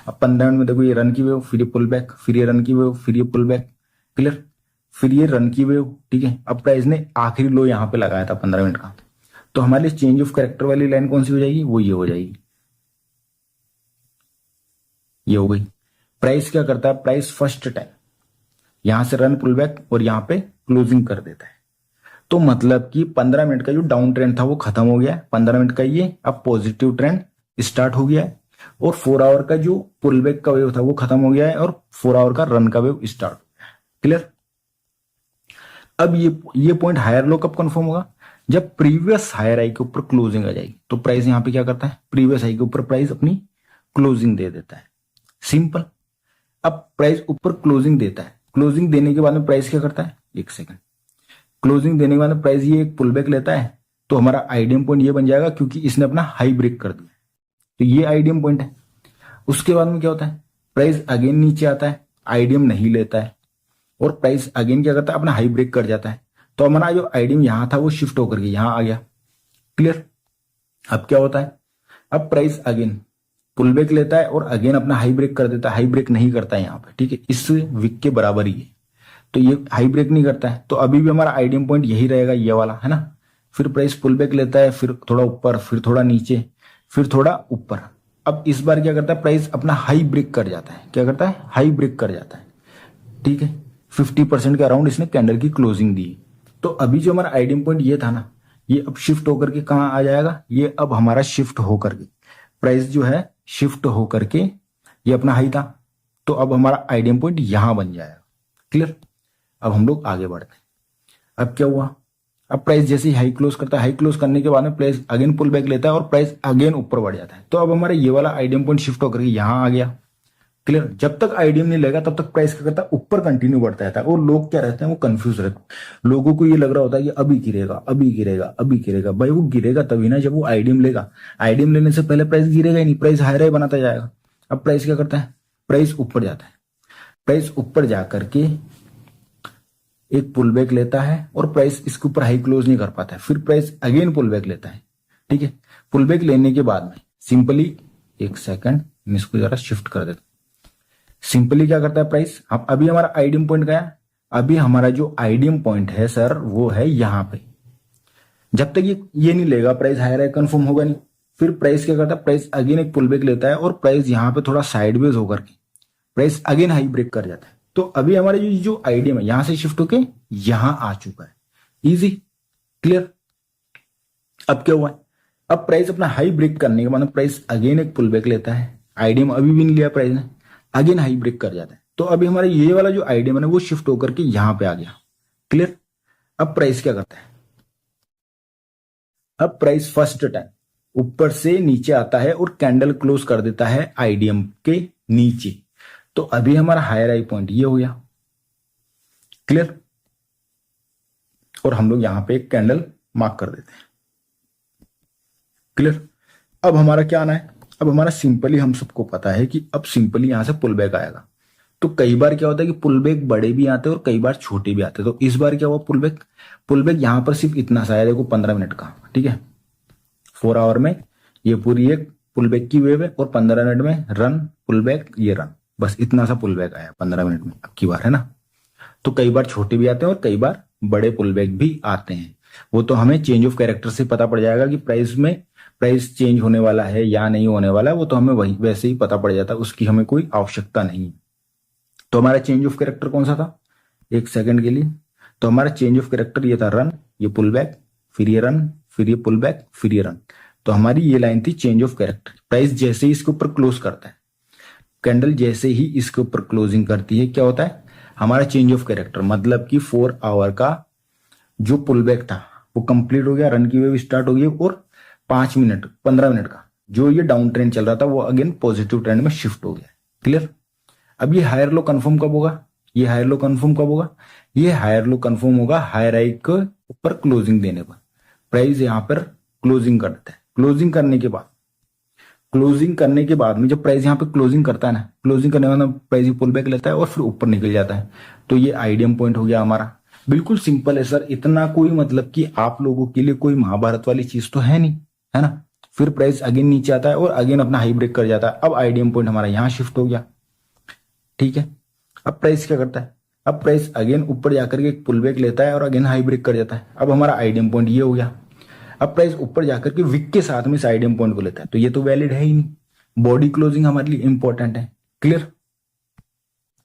अब 15 मिनट में देखो, ये रन की वेव, फिर ये पुल बैक, फिर ये रन की वेव, फिर ये पुल बैक। क्लियर? फिर ये रन की वेव, ठीक है। अब प्राइस ने आखिरी लो यहाँ पे लगाया था 15 मिनट का, तो हमारे लिए चेंज ऑफ कैरेक्टर वाली लाइन कौन सी हो जाएगी, वो ये हो जाएगी, ये हो गई। प्राइस क्या करता है, प्राइस फर्स्ट टाइम यहां से रन पुल बैक और यहां पे क्लोजिंग कर देता है। तो मतलब कि 15 मिनट का जो डाउन ट्रेंड था वो खत्म हो गया है, 15 मिनट का ये अब पॉजिटिव ट्रेंड स्टार्ट हो गया है, और 4 आवर का जो पुल बैक का वेव था वो खत्म हो गया है, और 4 आवर का रन का वेव स्टार्ट हो गया है। क्लियर? अब ये पॉइंट हायर लो कब कंफर्म होगा, जब प्रीवियस हायर हाई के ऊपर क्लोजिंग आ जाएगी। तो प्राइस यहां पे क्या करता है, प्रीवियस हाई के ऊपर प्राइस अपनी क्लोजिंग दे देता है, सिंपल। अब प्राइस ऊपर क्लोजिंग देता है, क्लोजिंग देने के बाद में प्राइस क्या करता है, एक सेकंड, क्लोजिंग देने के बाद में प्राइस ये एक पुल बैक लेता है, तो हमारा आईडीएम पॉइंट ये बन जाएगा क्योंकि इसने अपना हाई ब्रेक कर दिया, तो ये आईडीएम पॉइंट है। उसके बाद में क्या होता है, प्राइस अगेन नीचे आता है, आईडीएम नहीं लेता है, और प्राइस अगेन क्या करता है, अपना हाई ब्रेक कर जाता है, तो हमारा जो आईडीएम यहां था वो शिफ्ट होकर के यहां आ गया। क्लियर? अब क्या होता है, अब प्राइस अगेन पुल बैक लेता है और अगेन अपना हाई ब्रेक कर देता है, हाई ब्रेक नहीं करता है यहाँ पे, ठीक है, इस विक के बराबर ही है, तो ये हाई ब्रेक नहीं करता है, तो अभी भी हमारा आईडीएम पॉइंट यही रहेगा, ये वाला है ना। फिर प्राइस पुल बैक लेता है, फिर थोड़ा ऊपर, फिर थोड़ा नीचे, फिर थोड़ा ऊपर। अब इस बार क्या करता है, प्राइस अपना हाई ब्रेक कर जाता है, क्या करता है, हाई ब्रेक कर जाता है, ठीक है। 50% के अराउंड इसने कैंडल की क्लोजिंग दी, तो अभी जो हमारा आइडियम पॉइंट ये था ना, ये अब शिफ्ट होकर के कहाँ आ जाएगा, ये अब हमारा शिफ्ट होकर के प्राइस जो है शिफ्ट होकर के ये अपना हाई था, तो अब हमारा आइडियम पॉइंट यहां बन जाएगा। क्लियर। अब हम लोग आगे बढ़ते हैं। अब क्या हुआ, अब प्राइस जैसे ही हाई क्लोज करता है, हाई क्लोज करने के बाद में प्राइस अगेन पुल बैक लेता है और प्राइस अगेन ऊपर बढ़ जाता है। तो अब हमारा ये वाला आइडियम पॉइंट शिफ्ट होकर के यहां आ गया। क्लियर। जब तक आइडियम नहीं लेगा तब तक प्राइस क्या करता है, ऊपर कंटिन्यू बढ़ता रहता है। और लोग क्या रहते हैं, वो कंफ्यूज रहते हैं। लोगों को ये लग रहा होता है कि अभी गिरेगा, अभी गिरेगा, अभी गिरेगा। भाई वो गिरेगा तभी ना जब वो आइडियम लेगा। आइडियम लेने से पहले प्राइस गिरेगा ही नहीं, प्राइस हायर हाई बनाता जाएगा। अब प्राइस क्या करता है, प्राइस ऊपर जाता है। प्राइस ऊपर जाकर के एक पुल बैक लेता है और प्राइस इसके ऊपर हाई क्लोज नहीं कर पाता है, फिर प्राइस अगेन पुल बैक लेता है। ठीक है। पुल बैक लेने के बाद में सिंपली, एक सेकंड मैं इसको जरा शिफ्ट कर देता हूं। सिंपली क्या करता है प्राइस, अब अभी हमारा आइडियम पॉइंट गया, अभी हमारा जो आइडियम पॉइंट है सर वो है यहां पे। जब तक ये नहीं लेगा प्राइस हायर है, कंफर्म होगा नहीं। फिर प्राइस क्या करता है, प्राइस अगेन एक पुल बैक लेता है और प्राइस यहां पे थोड़ा साइडवेज होकर के प्राइस अगेन हाई ब्रेक कर जाता है। तो अभी हमारे जो आइडियम है यहां से शिफ्ट होके यहां आ चुका है। इजी। क्लियर। अब क्या हुआ है, अब प्राइस अपना हाई ब्रेक करने के बाद प्राइस अगेन एक पुल बैक लेता है। आइडियम अभी भी नहीं लिया प्राइस ने, अगेन हाई ब्रेक कर जाता है। तो अभी हमारा ये वाला जो आइडियम है वो शिफ्ट होकर के यहां पे आ गया। क्लियर। अब प्राइस क्या करता है, अब प्राइस फर्स्ट टाइम ऊपर से नीचे आता है और कैंडल क्लोज कर देता है आइडियम के नीचे। तो अभी हमारा हायर हाई पॉइंट ये हो गया। क्लियर। और हम लोग यहां पे एक कैंडल मार्क कर देते हैं। क्लियर। अब हमारा क्या आना है, अब हमारा सिंपली, हम सबको पता है कि अब सिंपली यहां से पुल बैक आएगा। तो कई बार क्या होता है कि पुल बैक बड़े भी आते हैं और कई बार छोटे भी आते हैं। तो इस बार क्या हुआ, पुल बैक यहां पर सिर्फ इतना सा है, देखो 15 मिनट का। ठीक है। 4 आवर में ये पूरी एक पुल बैक की वेव है और 15 मिनट में रन पुल बैक, ये रन, बस इतना सा पुल बैक आया 15 मिनट में अब की बार, है ना। तो कई बार छोटे भी आते हैं और कई बार बड़े पुल बैक भी आते हैं। वो तो हमें चेंज ऑफ कैरेक्टर से पता पड़ जाएगा कि प्राइस चेंज होने वाला है या नहीं होने वाला है, वो तो हमें वही वैसे ही पता पड़ जाता है, उसकी हमें कोई आवश्यकता नहीं है। तो हमारा चेंज ऑफ कैरेक्टर कौन सा था, एक सेकंड के लिए, तो हमारा चेंज ऑफ कैरेक्टर ये था रन, ये पुल बैक, फिर ये रन, फिर ये पुल बैक, फिर ये रन। तो हमारी ये लाइन थी चेंज ऑफ कैरेक्टर। प्राइस जैसे ही इसके ऊपर क्लोज करता है, कैंडल जैसे ही इसके ऊपर क्लोजिंग करती है, क्या होता है, हमारा चेंज ऑफ कैरेक्टर, मतलब कि 4 आवर का जो पुल बैक था वो कंप्लीट हो गया, रन की वेव स्टार्ट हो गई और 5 मिनट 15 मिनट का जो ये डाउन ट्रेंड चल रहा था वो अगेन पॉजिटिव ट्रेंड में शिफ्ट हो गया। क्लियर। अब ये हायर लो कंफर्म कब होगा, ये हायर लो कंफर्म कब होगा, ये हायर लो कंफर्म होगा हायर हाई के ऊपर क्लोजिंग देने पर। प्राइस यहां पर क्लोजिंग करता है, क्लोजिंग करने के बाद में जब प्राइस यहां पे क्लोजिंग करता है ना, क्लोजिंग करने के बाद प्राइस पुल बैक लेता है और फिर ऊपर निकल जाता है। तो ये आइडियम पॉइंट हो गया हमारा। बिल्कुल सिंपल है सर, इतना कोई मतलब कि आप लोगों के लिए कोई महाभारत वाली चीज तो है नहीं, है ना। फिर प्राइस अगेन नीचे आता है और अगेन अपना हाई ब्रेक कर जाता है। अब आइडियम पॉइंट हमारा यहां शिफ्ट हो गया। ठीक है। अब प्राइस क्या करता है, अब प्राइस अगेन ऊपर जाकर के एक पुल बैक लेता है और अगेन हाई ब्रेक कर जाता है। अब हमारा आइडियम पॉइंट ये हो गया। अब प्राइस ऊपर जाकर के विक के साथ में इस आइडियम पॉइंट को लेता है, तो ये तो वैलिड है ही नहीं, बॉडी क्लोजिंग हमारे लिए इंपॉर्टेंट है। क्लियर।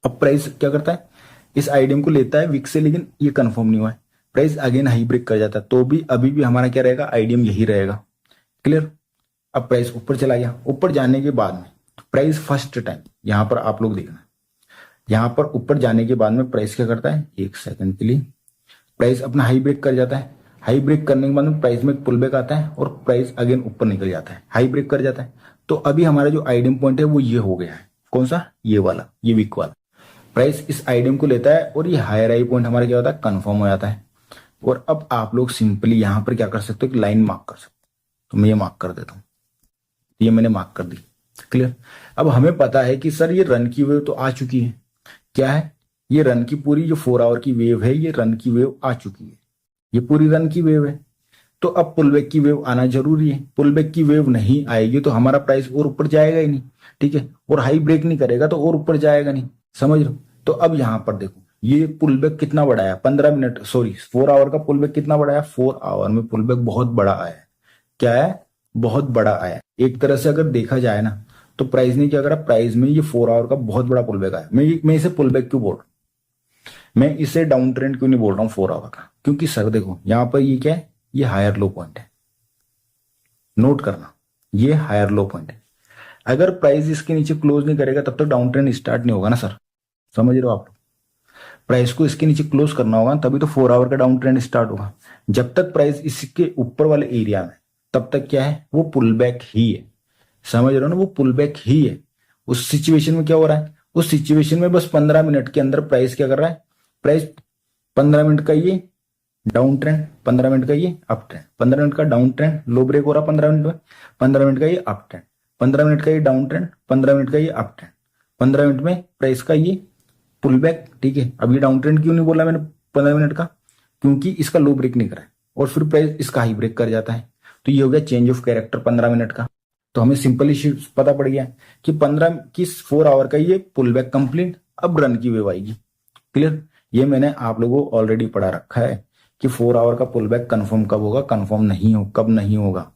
अब प्राइस क्या करता है, इस आइडियम को लेता है विक से, लेकिन ये कंफर्म नहीं हुआ है, प्राइस अगेन हाई ब्रेक कर जाता है, तो भी अभी भी हमारा क्या रहेगा, आइडियम यही रहेगा। क्लियर। अब प्राइस ऊपर चला गया, ऊपर जाने के बाद में प्राइस फर्स्ट टाइम, यहां पर आप लोग देखना, यहां पर ऊपर जाने के बाद में प्राइस क्या करता है, एक सेकंड के लिए, प्राइस अपना हाई ब्रेक कर जाता है। हाई ब्रेक करने के बाद में प्राइस में एक पुल बैक आता है और प्राइस अगेन ऊपर निकल जाता है, हाई ब्रेक कर जाता है। तो अभी हमारा जो आइडियम पॉइंट है वो ये हो गया है, कौन सा, ये वाला, ये वीक वाला। प्राइस इस आइडियम को लेता है और ये हायर हाई पॉइंट हमारा क्या होता है, कंफर्म हो जाता है। और अब आप लोग सिंपली यहां पर क्या कर सकते हो, एक लाइन मार्क कर सकते हो। तो मैं ये मार्क कर देता हूं, ये मैंने मार्क कर दी। क्लियर। अब हमें पता है कि सर ये रन की वेव तो आ चुकी है, क्या है, ये रन की पूरी जो 4 आवर की वेव है, ये रन की वेव आ चुकी है, ये पूरी रन की वेव है। तो अब पुल बैक की वेव आना जरूरी है, पुल बैक की वेव नहीं आएगी तो हमारा प्राइस और ऊपर जाएगा ही नहीं। ठीक है। और हाई ब्रेक नहीं करेगा तो और ऊपर जाएगा नहीं, समझ लो। तो अब यहां पर देखो, ये पुल बैक कितना बड़ा है, 15 मिनट, सॉरी 4 आवर का पुल बैक कितना बड़ा है, 4 आवर में पुल बैक बहुत बड़ा आया है। क्या है, बहुत बड़ा आया है। एक तरह से अगर देखा जाए ना तो प्राइस ने क्या करा, प्राइस में ये 4 आवर का बहुत पुल बैक आया। मैं इसे पुल बैक क्यों बोल रहा हूं, मैं इसे डाउन ट्रेंड क्यों नहीं बोल रहा हूं 4 आवर का, क्योंकि सर देखो यहां पर ये क्या है, ये हायर लो पॉइंट है, नोट करना, ये हायर लो पॉइंट है। अगर प्राइस इसके नीचे क्लोज नहीं करेगा तब तक डाउन ट्रेंड स्टार्ट नहीं होगा ना सर, समझ रहे हो आप? प्राइस को इसके नीचे क्लोज करना होगा तभी तो 4 आवर का डाउन ट्रेंड स्टार्ट होगा। जब तक प्राइस इसके ऊपर वाले एरिया में, तब तक क्या है, वो पुल बैक ही है, समझ रहे हो ना, वो पुल बैक ही है। उस सिचुएशन में क्या हो रहा है, उस सिचुएशन में बस 15 मिनट के अंदर प्राइस क्या कर रहा है, प्राइस 15 मिनट का ये डाउन ट्रेंड, 15 मिनट का ये अप ट्रेंड, 15 मिनट का डाउन ट्रेंड, लो ब्रेक हो रहा 15 मिनट में, 15 मिनट का ये अप ट्रेंड, 15 मिनट का ये डाउन ट्रेंड, 15 मिनट का ये अप ट्रेंड, 15 मिनट में प्राइस का ये पुल बैक। ठीक है, अब ये डाउन ट्रेंड क्यों नहीं बोला मैंने 15 मिनट का, क्योंकि इसका लो ब्रेक नहीं करा है और फिर प्राइस इसका हाई ब्रेक कर जाता है, तो ये हो गया चेंज ऑफ कैरेक्टर 15 मिनट का। तो हमें सिंपल इश्यू पता पड़ गया कि 4 आवर का ये पुल बैक कंप्लीट, अब रन की वेव आएगी। क्लियर, ये मैंने आप लोगों को ऑलरेडी पढ़ा रखा है कि 4 आवर का पुल बैक कंफर्म कब होगा, कंफर्म नहीं हो, कब नहीं होगा,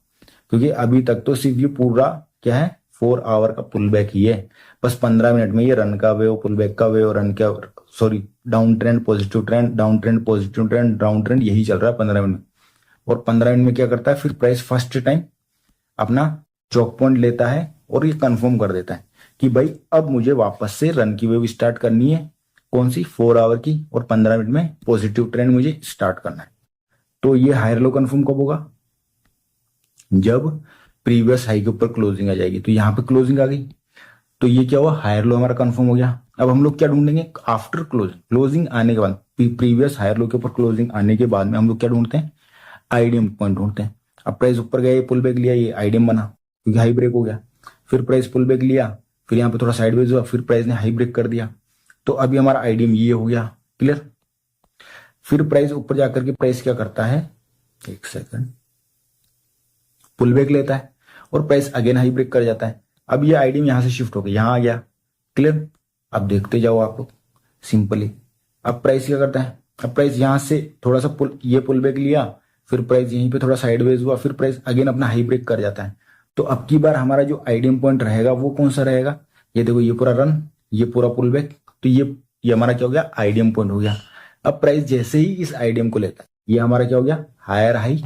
क्योंकि अभी तक तो सिर्फ ये पूरा क्या है 4 आवर का पुल बैक ही है। बस 15 मिनट में ये रन का वेव, पुल बैक का वेव, रन का, sorry down trend positive trend, down trend positive trend, down trend, यही चल रहा है 15 मिनट में। और 15 मिनट में क्या करता है, फिर प्राइस फर्स्ट टाइम अपना चौक पॉइंट लेता है और ये कंफर्म कर देता है कि भाई अब मुझे वापस से रन की वेव स्टार्ट करनी है, कौन सी, 4 आवर की, और 15 मिनट में पॉजिटिव ट्रेंड मुझे स्टार्ट करना है। तो ये हायर लो कंफर्म कब होगा, जब प्रीवियस हाई के ऊपर क्लोजिंग आ जाएगी। तो यहां पे क्लोजिंग आ गई, तो ये क्या हुआ, हायर लो हमारा कंफर्म हो गया। अब हम लोग क्या ढूंढेंगे, आफ्टर क्लोजिंग, क्लोजिंग आने के बाद, प्रीवियस हायर लो के ऊपर क्लोजिंग आने के बाद में हम लोग क्या ढूंढते हैं, आईडीएम पॉइंट ढूंढते हैं। अब प्राइस ऊपर गया, ये पुल बैक लिया, ये आईडीएम बना क्योंकि हाई ब्रेक हो गया, फिर प्राइस पुल बैक लिया, फिर यहाँ पे थोड़ा साइडवेज हुआ, फिर प्राइस ने हाई ब्रेक कर दिया, तो अभी हमारा आईडीएम ये हो गया। क्लियर, फिर प्राइस ऊपर जाकर के प्राइस क्या करता है, एक सेकंड, पुल बैक लेता है और प्राइस अगेन हाई ब्रेक कर जाता है। अब ये आईडीएम यहां से शिफ्ट हो गया, यहां आ गया। क्लियर, अब देखते जाओ आप लोग सिंपली। अब प्राइस क्या करता है, अब प्राइस यहां से थोड़ा सा ये पुल बैक लिया, फिर प्राइस यहीं पे थोड़ा साइडवेज हुआ, फिर प्राइस अगेन अपना हाई ब्रेक कर जाता है। तो अब की बार हमारा जो आईडीएम पॉइंट रहेगा वो कौन सा रहेगा, ये देखो, ये पूरा रन, ये पूरा पुल बैक, तो ये हमारा क्या हो गया, आईडीएम पॉइंट हो गया। अब प्राइस जैसे ही इस आईडीएम को लेता है, ये हमारा क्या हो गया, हायर हाई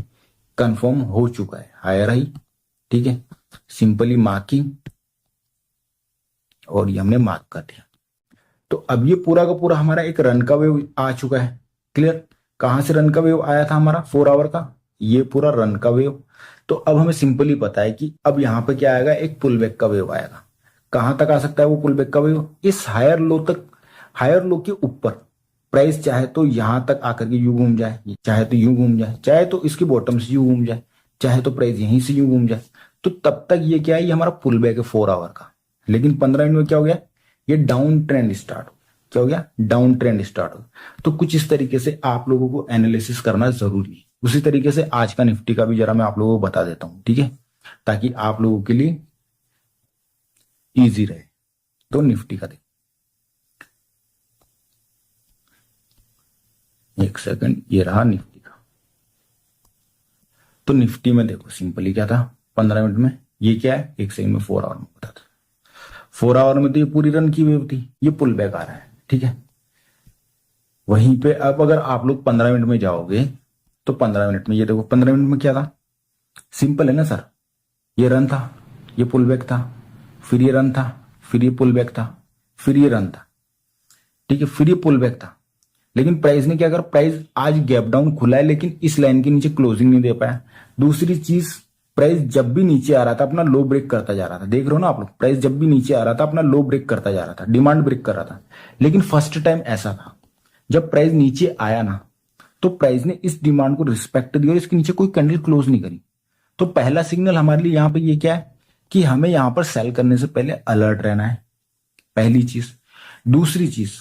कंफर्म हो चुका है, हायर हाई। ठीक है, सिंपली मार्किंग, और ये हमने मार्क कर दिया। तो अब ये पूरा का पूरा हमारा एक रन का वेव आ चुका है। क्लियर, कहां से रन का वेव आया था हमारा, 4 आवर का, ये पूरा रन का वेव। तो अब हमें सिंपली पता है कि अब यहां पे क्या आएगा, एक पुल बैक का वेव आएगा। कहां तक आ सकता है वो पुल बैक का वेव, इस हायर लो तक, हायर लो के ऊपर प्राइस चाहे तो यहां तक आकर के यूं घूम जाए, चाहे तो यूं घूम जाए, चाहे तो इसकी बॉटम से यूं घूम जाए, चाहे तो प्राइस यहीं से यूं घूम जाए, तो तब तक ये क्या है, ये हमारा पुल बैक है 4 आवर का। लेकिन 15 मिनट में क्या हो गया, ये डाउन ट्रेंड स्टार्ट हो, क्या हो गया, डाउन ट्रेंड स्टार्ट हो। तो कुछ इस तरीके से आप लोगों को एनालिसिस करना जरूरी है। उसी तरीके से आज का निफ्टी का भी जरा मैं आप लोगों को बता देता हूं, ठीक है, ताकि आप लोगों के लिए इजी रहे। तो निफ्टी का देखो, एक सेकंड, ये रहा निफ्टी का। तो निफ्टी में देखो सिंपली क्या था 15 मिनट में, ये क्या है, एक सेकंड में 4 आवर में बता था। 4 आवर में तो ये पूरी रन की वेव थी, ये पुल बैक आ रहा है। ठीक है, वहीं पे अब अगर आप लोग 15 मिनट में जाओगे तो 15 मिनट में ये देखो, 15 मिनट में क्या था, सिंपल है ना सर, ये रन था, ये पुल बैक था, फिर ये रन था, फिर ये पुल बैक था, फिर ये रन था। ठीक है, फिर ये पुल बैक था। लेकिन प्राइस ने क्या करा, प्राइस आज गैप डाउन खुला है लेकिन इस लाइन के नीचे क्लोजिंग नहीं दे पाया। दूसरी चीज, प्राइस जब भी नीचे आ रहा था अपना लो ब्रेक करता जा रहा था, देख रहे हो ना आप लोग, प्राइस जब भी नीचे आ रहा था अपना लो ब्रेक करता जा रहा था, डिमांड ब्रेक कर रहा था। लेकिन फर्स्ट टाइम ऐसा था, जब प्राइस नीचे आया ना, तो प्राइस ने इस डिमांड को रिस्पेक्ट दी और इसके नीचे कोई कैंडल क्लोज नहीं करी। तो पहला सिग्नल हमारे लिए यहां पे ये क्या है कि हमें यहां पर सेल करने से पहले अलर्ट रहना है, पहली चीज। दूसरी चीज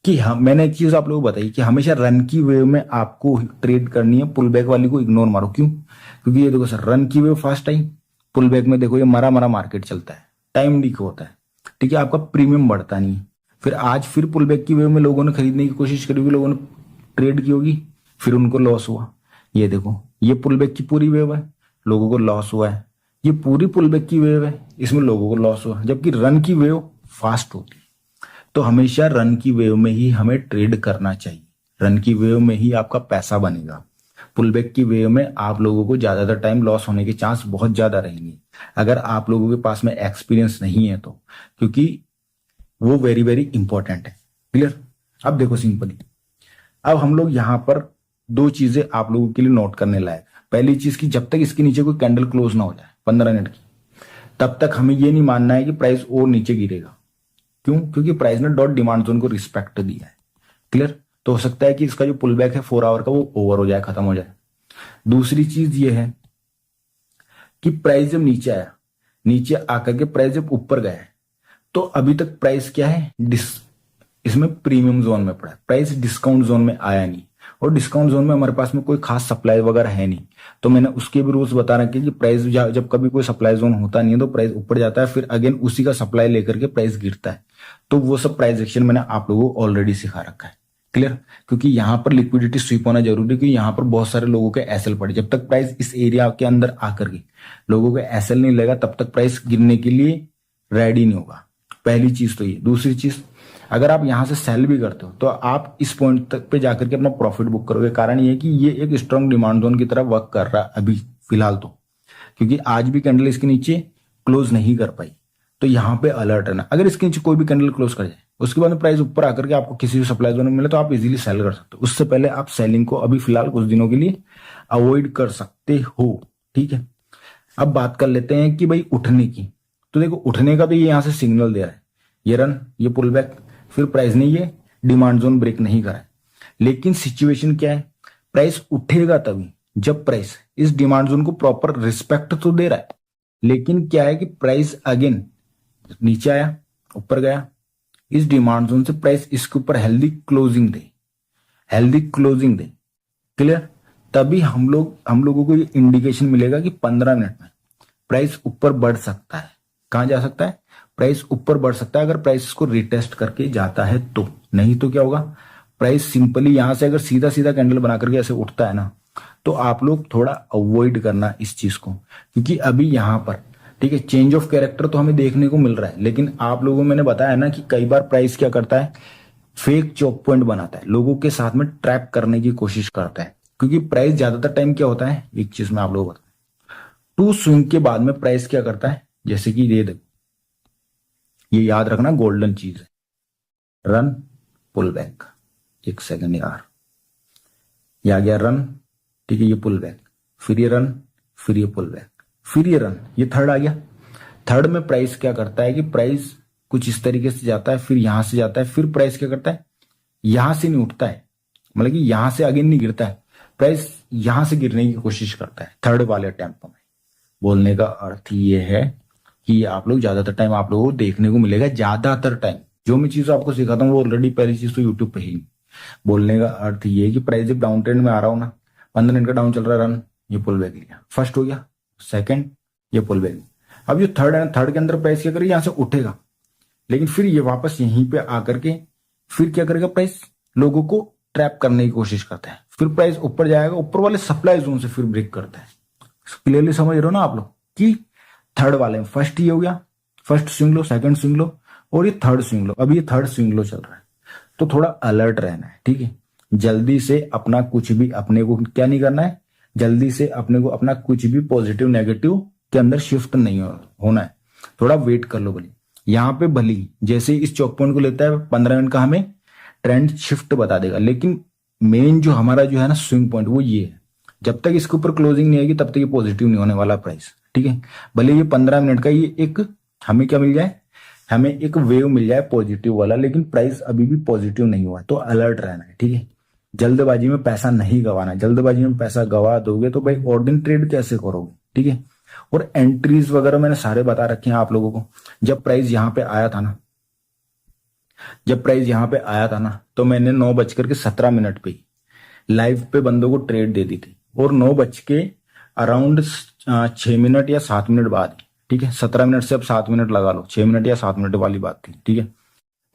कि मैंने एक चीज आप लोगों को बताई कि हमेशा रन की वेव में आपको ट्रेड करनी है, पुल बैक वाली को इग्नोर मारो। क्यों, क्योंकि ये देखो सर, रन की वेव फास्ट आई, पुल बैक में देखो ये मरा मरा मार्केट चलता है, टाइम लीक होता है। ठीक है, आपका प्रीमियम बढ़ता नहीं है। फिर आज फिर पुल बैक की वेव में लोगों ने खरीदने की कोशिश करी होगी, लोगों ने ट्रेड की होगी, फिर उनको लॉस हुआ। ये देखो, ये पुल बैक की पूरी वेव है, लोगों को लॉस हुआ है। ये पूरी पुल बैक की वेव है, इसमें लोगों को लॉस हुआ, जबकि रन की वेव फास्ट होती है। तो हमेशा रन की वेव में ही हमें ट्रेड करना चाहिए। रन की वेव में ही आपका पैसा बनेगा। पुल बैक की वेव में आप लोगों को ज्यादातर टाइम लॉस होने के चांस बहुत ज्यादा रहेंगे अगर आप लोगों के पास में एक्सपीरियंस नहीं है तो, क्योंकि वो वेरी वेरी इंपॉर्टेंट है। क्लियर? अब देखो सिंपली, अब हम लोग यहां पर दो चीजें आप लोगों के लिए नोट करने लायक। पहली चीज की जब तक इसके नीचे कोई कैंडल क्लोज ना हो जाए 15 मिनट की, तब तक हमें ये नहीं मानना है कि प्राइस और नीचे गिरेगा। क्यों? क्योंकि प्राइस ने डॉट डिमांड जोन को रिस्पेक्ट दिया है। क्लियर? तो हो सकता है कि इसका जो पुल बैक है 4 आवर का वो ओवर हो जाए, खत्म हो जाए। दूसरी चीज ये है कि प्राइस जब नीचे आया, नीचे आकर के प्राइस जब ऊपर गया है, तो अभी तक प्राइस क्या है, इसमें प्रीमियम जोन में पड़ा है, प्राइस डिस्काउंट जोन में आया नहीं। और डिस्काउंट जोन में हमारे पास में कोई खास सप्लाई वगैरह है नहीं, तो मैंने उसके भी रूल्स बता रखे कि प्राइस जब कभी कोई सप्लाई जोन होता नहीं है तो प्राइस ऊपर जाता है, फिर अगेन उसी का सप्लाई लेकर के प्राइस गिरता है। तो वो सब प्राइस एक्शन मैंने आप लोगों को ऑलरेडी सिखा रखा है। क्लियर? क्योंकि यहां पर लिक्विडिटी स्वीप होना जरूरी है, क्योंकि यहां पर बहुत सारे लोगों के एसएल पड़े। जब तक प्राइस इस एरिया के अंदर आकर के लोगों के एसएल नहीं लेगा, तब तक प्राइस गिरने के लिए रेडी नहीं होगा। पहली चीज तो ये। दूसरी चीज, अगर आप यहां से सेल भी करते हो तो आप इस पॉइंट तक पे जाकर के अपना प्रॉफिट बुक करोगे। कारण ये है कि ये एक स्ट्रॉन्ग डिमांड जोन की तरह वर्क कर रहा है अभी फिलहाल तो, क्योंकि आज भी कैंडल इसके नीचे क्लोज नहीं कर पाई। तो यहां पे अलर्ट रहना। अगर इसके नीचे कोई भी कैंडल क्लोज कर जाए, उसके बाद में प्राइस ऊपर आकर के आपको किसी भी सप्लाई जोन में मिले, तो आप इजीली सेल कर सकते हो। उससे पहले आप सेलिंग को अभी फिलहाल कुछ दिनों के लिए अवॉइड कर सकते हो। ठीक है? अब बात कर लेते हैं कि भाई उठने की। तो देखो, उठने का तो ये यहां से सिग्नल दे रहा है, ये रन, ये पुल बैक, फिर प्राइस ने ये डिमांड जोन ब्रेक नहीं करा है। लेकिन सिचुएशन क्या है, प्राइस उठेगा तभी जब प्राइस इस डिमांड जोन को प्रॉपर रिस्पेक्ट तो दे रहा है, लेकिन क्या है कि प्राइस अगेन नीचे आया, ऊपर गया, इस डिमांड जोन से प्राइस इसके ऊपर हेल्दी क्लोजिंग दे, हेल्दी क्लोजिंग दे। क्लियर? तभी हम लोगों को ये इंडिकेशन मिलेगा कि 15 मिनट में प्राइस ऊपर बढ़ सकता है। कहां जा सकता है? प्राइस ऊपर बढ़ सकता है अगर प्राइस इसको रिटेस्ट करके जाता है तो। नहीं तो क्या होगा, प्राइस सिंपली यहां से अगर सीधा सीधा कैंडल बना करके ऐसे उठता है ना, तो आप लोग थोड़ा अवॉइड करना इस चीज को। क्योंकि अभी यहां पर ठीक है, चेंज ऑफ कैरेक्टर तो हमें देखने को मिल रहा है, लेकिन आप लोगों मैंने बताया ना कि कई बार प्राइस क्या करता है, फेक चॉक पॉइंट बनाता है, लोगों के साथ में ट्रैप करने की कोशिश करता है। क्योंकि प्राइस ज्यादातर टाइम क्या होता है, एक चीज मैं आप लोगों को बताऊं, टू स्विंग के बाद में प्राइस क्या करता है, जैसे कि ये देखो, ये याद रखना गोल्डन चीज है, रन पुल बैक। एक सेकंड यार, ये आ गया रन, ठीक है, ये पुल बैक, फिर ये रन, फिर ये पुल बैक, फिर ये रन, ये थर्ड आ गया। थर्ड में प्राइस क्या करता है कि प्राइस कुछ इस तरीके से जाता है, फिर यहां से जाता है, फिर प्राइस क्या करता है, यहां से नहीं उठता है, मतलब कि यहां से अगेन नहीं गिरता है, प्राइस यहां से गिरने की कोशिश करता है थर्ड वाले टेम्पो में। बोलने का अर्थ ये है कि आप लोग ज्यादातर टाइम आप लोगों को देखने को मिलेगा, ज्यादातर टाइम जो मैं चीज आपको सिखाता हूँ वो ऑलरेडी पहली चीज तो यूट्यूब पे ही। बोलने का अर्थ ये है कि प्राइस जब डाउन ट्रेंड में आ रहा हो ना, 15 मिनट का डाउन चल रहा है, रन, ये पुल बैक लिया, फर्स्ट हो गया, सेकंड ये पुल बैक। अब ये थर्ड है, थर्ड के अंदर प्राइस क्या करेगा, यहां से उठेगा, लेकिन फिर ये वापस यहीं पे आकर के फिर क्या करेगा, प्राइस लोगों को ट्रैप करने की कोशिश करता है, फिर प्राइस ऊपर जाएगा, ऊपर वाले सप्लाई जोन से फिर ब्रेक करता है। क्लियरली समझ रहे हो ना आप लोग कि थर्ड वाले में फर्स्ट ये हो गया, first swing low, second swing low, और ये थर्ड स्विंग लो। अब ये थर्ड स्विंग लो चल रहा है, तो थोड़ा अलर्ट रहना है। ठीक है? जल्दी से अपना कुछ भी अपने को क्या नहीं करना है, जल्दी से अपने को अपना कुछ भी पॉजिटिव नेगेटिव के अंदर शिफ्ट नहीं होना है, थोड़ा वेट कर लो। भले यहां पे भली जैसे इस चौक पॉइंट को लेता है 15 मिनट का हमें ट्रेंड शिफ्ट बता देगा, लेकिन मेन जो हमारा जो है ना स्विंग पॉइंट वो ये है, जब तक इसके ऊपर क्लोजिंग नहीं आएगी तब तक ये पॉजिटिव नहीं होने वाला प्राइस। ठीक है? भले ये 15 मिनट का ये एक हमें क्या मिल जाए, हमें एक वेव मिल जाए पॉजिटिव वाला, लेकिन प्राइस अभी भी पॉजिटिव नहीं हुआ, तो अलर्ट रहना है। ठीक है? जल्दबाजी में पैसा नहीं गंवाना, जल्दबाजी में पैसा गंवा दोगे तो भाई ऑर्डिनरी ट्रेड कैसे करोगे। ठीक है? और एंट्रीज वगैरह मैंने सारे बता रखे हैं आप लोगों को। जब प्राइस यहां पे आया था ना, तो मैंने 9:17 पे लाइव पे बंदों को ट्रेड दे दी थी, और 9 बज के अराउंड 6 मिनट या 7 मिनट बाद, ठीक है, 17 मिनट से अब 7 मिनट लगा लो, 6 मिनट या 7 मिनट वाली बात थी। ठीक है?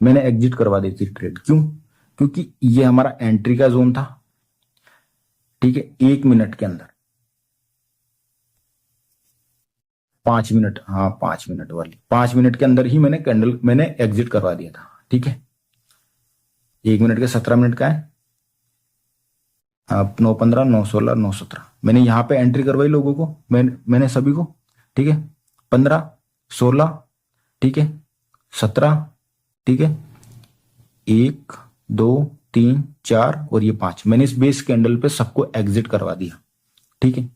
मैंने एग्जिट करवा दी थी ट्रेड। क्यों? क्योंकि ये हमारा एंट्री का जोन था। ठीक है? 1 मिनट के अंदर 5 मिनट, हाँ 5 मिनट वाली, 5 मिनट के अंदर ही मैंने एग्जिट करवा दिया था। ठीक है? 1 मिनट के 17 मिनट का है, आप 915, 916, 917 मैंने यहाँ पे एंट्री करवाई लोगों को, मैंने सभी को, ठीक है। 15, 16, ठीक है, 17, ठीक है, 1, 2, 3, 4 और ये 5, मैंने इस बेस कैंडल पे सबको एग्जिट करवा दिया, ठीक है।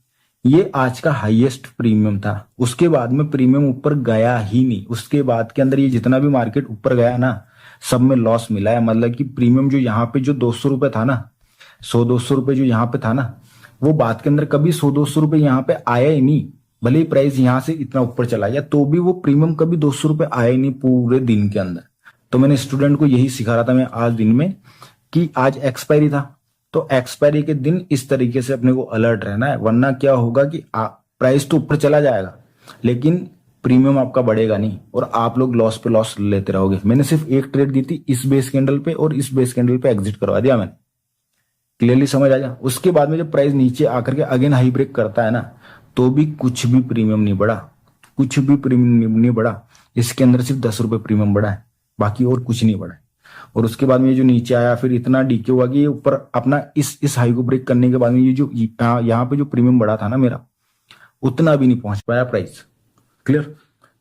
ये आज का हाईएस्ट प्रीमियम था। उसके बाद में प्रीमियम ऊपर गया ही नहीं। उसके बाद के अंदर ये जितना भी मार्केट ऊपर गया ना, सब में लॉस मिला है। मतलब कि प्रीमियम जो यहाँ पे जो 200 रुपए था ना, 100-200 रुपए जो यहाँ पे था ना, वो बात के अंदर कभी 100-200 रुपए यहाँ पे आया ही नहीं। भले ही प्राइस यहाँ से इतना ऊपर चला गया तो भी वो प्रीमियम कभी 200 रुपए आया ही नहीं पूरे दिन के अंदर। तो मैंने स्टूडेंट को यही सिखा रहा था मैं आज दिन में, कि आज एक्सपायरी था तो एक्सपायरी के दिन इस तरीके से अपने को अलर्ट रहना है, वरना क्या होगा कि प्राइस तो ऊपर चला जाएगा लेकिन प्रीमियम आपका बढ़ेगा नहीं और आप लोग लॉस पे लॉस लेते रहोगे। मैंने सिर्फ एक ट्रेड दी थी इस बेस कैंडल पे और इस बेस कैंडल पे एग्जिट करवा दिया मैंने। क्लियरली समझ आ जाए। उसके बाद में जब प्राइस नीचे आकर के अगेन हाई ब्रेक करता है ना, तो भी कुछ भी प्रीमियम नहीं बढ़ा, कुछ भी प्रीमियम नहीं बढ़ा। इसके अंदर सिर्फ 10 रुपए प्रीमियम बढ़ा है, बाकी और कुछ नहीं बढ़ा है। और उसके बाद में ये जो नीचे आया फिर इतना डीके हुआ कि ये ऊपर अपना इस हाई को ब्रेक करने के बाद में ये जो यहाँ पे जो प्रीमियम बढ़ा था ना मेरा, उतना भी नहीं पहुंच पाया प्राइस। क्लियर।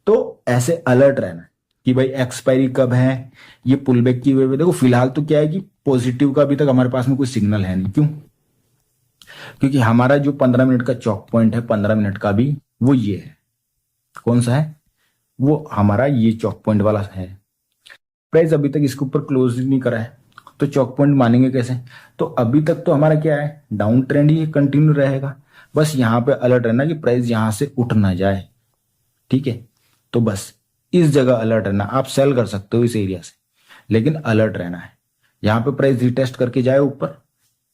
तो ऐसे अलर्ट रहना कि भाई एक्सपायरी कब है, ये पुल बैक की वे देखो। फिलहाल तो क्या है कि पॉजिटिव का अभी तक हमारे पास में कोई सिग्नल है नहीं। क्यों? क्योंकि हमारा जो 15 मिनट का चौक पॉइंट है, 15 मिनट का भी, वो ये है। कौन सा है? वो हमारा ये चौक पॉइंट वाला है। प्राइस अभी तक इसके ऊपर क्लोज नहीं करा है तो चौक पॉइंट मानेंगे कैसे? तो अभी तक तो हमारा क्या है, डाउन ट्रेंड ही कंटिन्यू रहेगा। बस यहाँ पे अलर्ट रहना कि प्राइस यहां से उठ ना जाए, ठीक है। तो बस इस जगह अलर्ट रहना। आप सेल कर सकते हो इस एरिया से, लेकिन अलर्ट रहना है। यहाँ पे प्राइस रिटेस्ट करके जाए ऊपर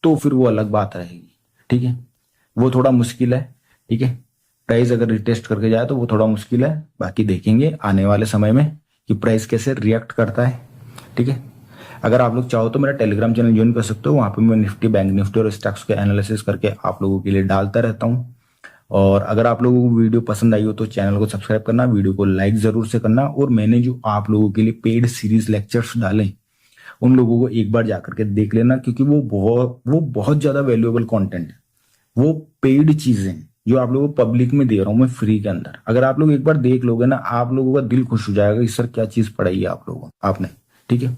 तो फिर वो अलग बात रहेगी, ठीक है। वो थोड़ा मुश्किल है, ठीक है। प्राइस अगर रिटेस्ट करके जाए तो वो थोड़ा मुश्किल है। बाकी देखेंगे आने वाले समय में कि प्राइस कैसे रिएक्ट करता है, ठीक है। अगर आप लोग चाहो तो मेरा टेलीग्राम चैनल ज्वाइन कर सकते हो। वहां पे मैं निफ्टी, बैंक निफ्टी और स्टॉक्स के एनालिसिस करके आप लोगों के लिए डालता रहता हूँ। और अगर आप लोगों को वीडियो पसंद आई हो तो चैनल को सब्सक्राइब करना, वीडियो को लाइक जरूर से करना। और मैंने जो आप लोगों के लिए पेड सीरीज लेक्चर्स डाले, उन लोगों को एक बार जाकर के देख लेना, क्योंकि वो बहुत ज्यादा वैल्यूएबल कंटेंट है। वो पेड चीजें जो आप लोगों को पब्लिक में दे रहा हूं मैं फ्री के अंदर, अगर आप लोग एक बार देख लोगे ना, आप लोगों का दिल खुश हो जाएगा कि सर क्या चीज पढ़ाई है आप लोगों आपने, ठीक है।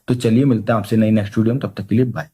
तो चलिए मिलते हैं आपसे नई नेक्स्ट वीडियो में, तब तक के लिए बाय।